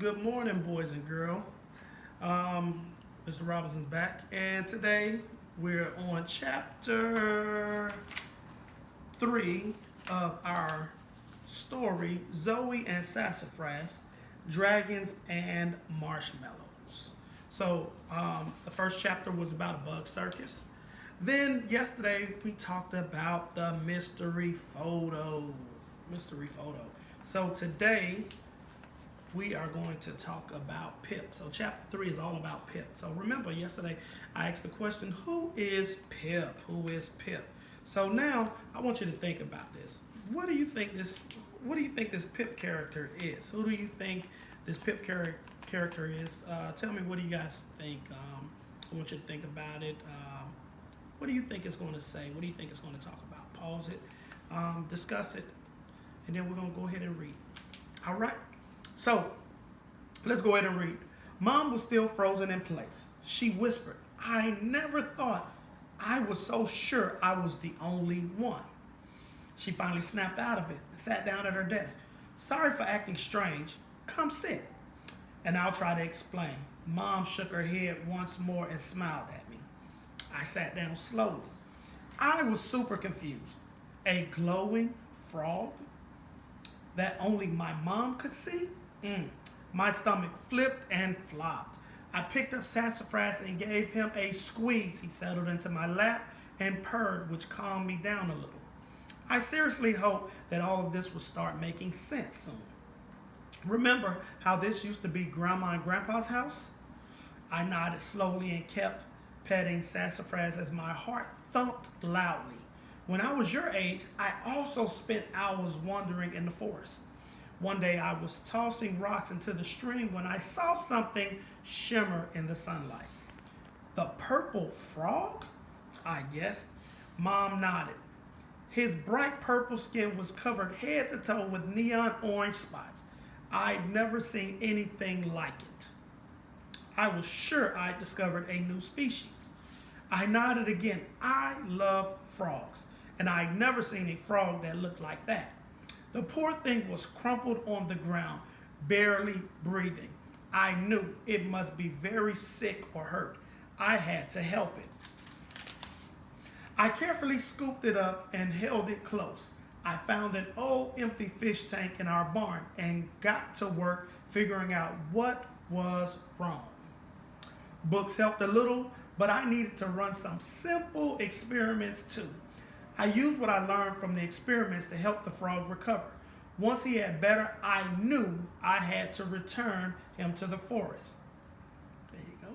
Good morning, boys and girls. Mr. Robinson's back, and today we're on chapter 3 of our story, Zoey and Sassafras, Dragons and Marshmallows. The first chapter was about a bug circus. Then yesterday we talked about the mystery photo. Mystery photo. So today we are going to talk about Pip. So chapter 3 is all about Pip. So remember yesterday I asked the question, who is Pip? Who is Pip? So now I want you to think about this. What do you think this Pip character is? Who do you think this Pip character is? Tell me, what do you guys think? I want you to think about it. What do you think it's going to say? What do you think it's going to talk about? Pause it, discuss it, and then we're going to go ahead and read. All right? So, let's go ahead and read. Mom was still frozen in place. She whispered, "I never thought I was so sure I was the only one." She finally snapped out of it and sat down at her desk. "Sorry for acting strange. Come sit, and I'll try to explain." Mom shook her head once more and smiled at me. I sat down slowly. I was super confused. A glowing frog that only my mom could see? My stomach flipped and flopped. I picked up Sassafras and gave him a squeeze. He settled into my lap and purred, which calmed me down a little. I seriously hope that all of this will start making sense soon. Remember how this used to be Grandma and Grandpa's house? I nodded slowly and kept petting Sassafras as my heart thumped loudly. When I was your age, I also spent hours wandering in the forest. One day I was tossing rocks into the stream when I saw something shimmer in the sunlight. The purple frog? I guessed. Mom nodded. His bright purple skin was covered head to toe with neon orange spots. I'd never seen anything like it. I was sure I'd discovered a new species. I nodded again. I love frogs, and I'd never seen a frog that looked like that. The poor thing was crumpled on the ground, barely breathing. I knew it must be very sick or hurt. I had to help it. I carefully scooped it up and held it close. I found an old empty fish tank in our barn and got to work figuring out what was wrong. Books helped a little, but I needed to run some simple experiments too. I used what I learned from the experiments to help the frog recover. Once he had better, I knew I had to return him to the forest. There you go.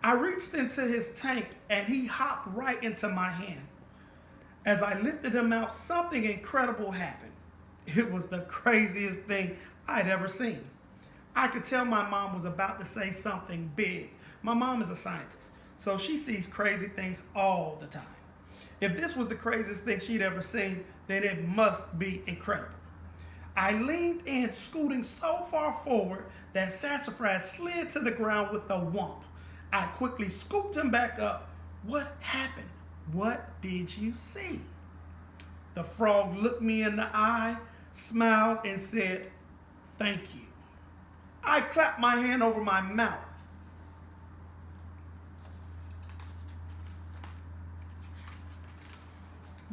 I reached into his tank and he hopped right into my hand. As I lifted him out, something incredible happened. It was the craziest thing I'd ever seen. I could tell my mom was about to say something big. My mom is a scientist, so she sees crazy things all the time. If this was the craziest thing she'd ever seen, then it must be incredible. I leaned in, scooting so far forward that Sassafras slid to the ground with a whomp. I quickly scooped him back up. What happened? What did you see? The frog looked me in the eye, smiled, and said, "Thank you." I clapped my hand over my mouth.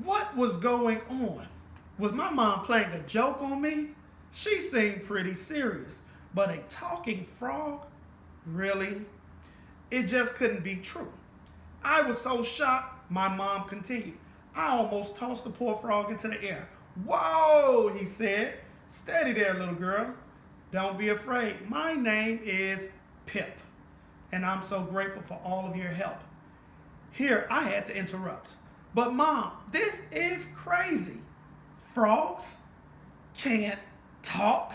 What was going on? Was my mom playing a joke on me? She seemed pretty serious, but a talking frog? Really? It just couldn't be true. I was so shocked, my mom continued. I almost tossed the poor frog into the air. "Whoa," he said. "Steady there, little girl. Don't be afraid. My name is Pip, and I'm so grateful for all of your help." Here, I had to interrupt. "But Mom, this is crazy. Frogs can't talk?"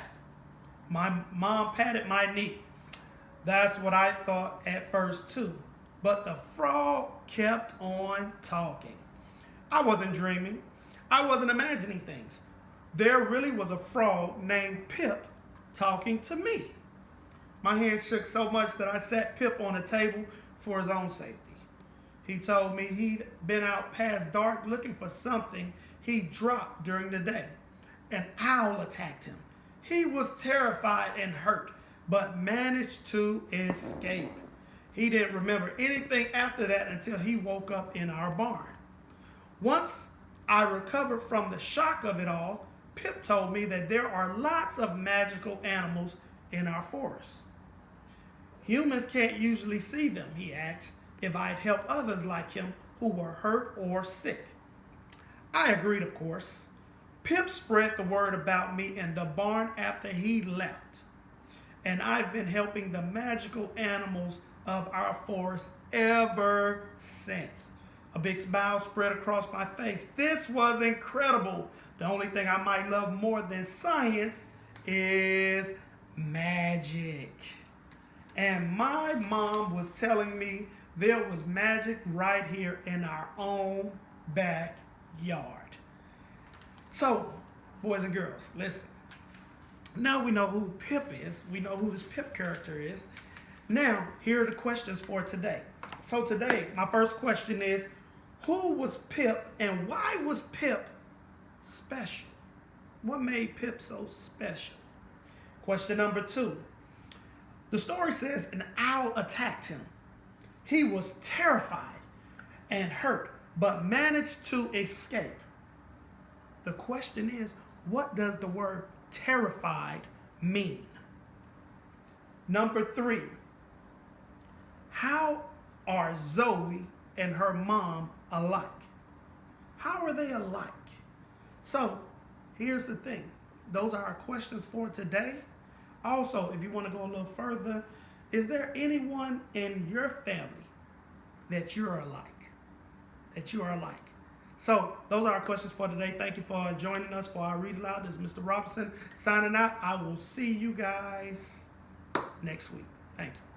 My mom patted my knee. "That's what I thought at first too. But the frog kept on talking. I wasn't dreaming. I wasn't imagining things. There really was a frog named Pip talking to me." My hand shook so much that I sat Pip on a table for his own safety. He told me he'd been out past dark looking for something he dropped during the day. An owl attacked him. He was terrified and hurt, but managed to escape. He didn't remember anything after that until he woke up in our barn. Once I recovered from the shock of it all, Pip told me that there are lots of magical animals in our forest. Humans can't usually see them. He asked if I'd help others like him who were hurt or sick. I agreed, of course. Pip spread the word about me in the barn after he left. And I've been helping the magical animals of our forest ever since. A big smile spread across my face. This was incredible. The only thing I might love more than science is magic. And my mom was telling me there was magic right here in our own backyard. So, boys and girls, listen. Now we know who Pip is. We know who this Pip character is. Now, here are the questions for today. So today, my first question is, who was Pip and why was Pip special? What made Pip so special? Question number 2. The story says an owl attacked him. He was terrified and hurt, but managed to escape. The question is, what does the word terrified mean? Number 3, how are Zoey and her mom alike? How are they alike? So, here's the thing. Those are our questions for today. Also, if you want to go a little further, is there anyone in your family that you're alike? That you are alike? So, those are our questions for today. Thank you for joining us for our Read Aloud. This is Mr. Robinson signing out. I will see you guys next week. Thank you.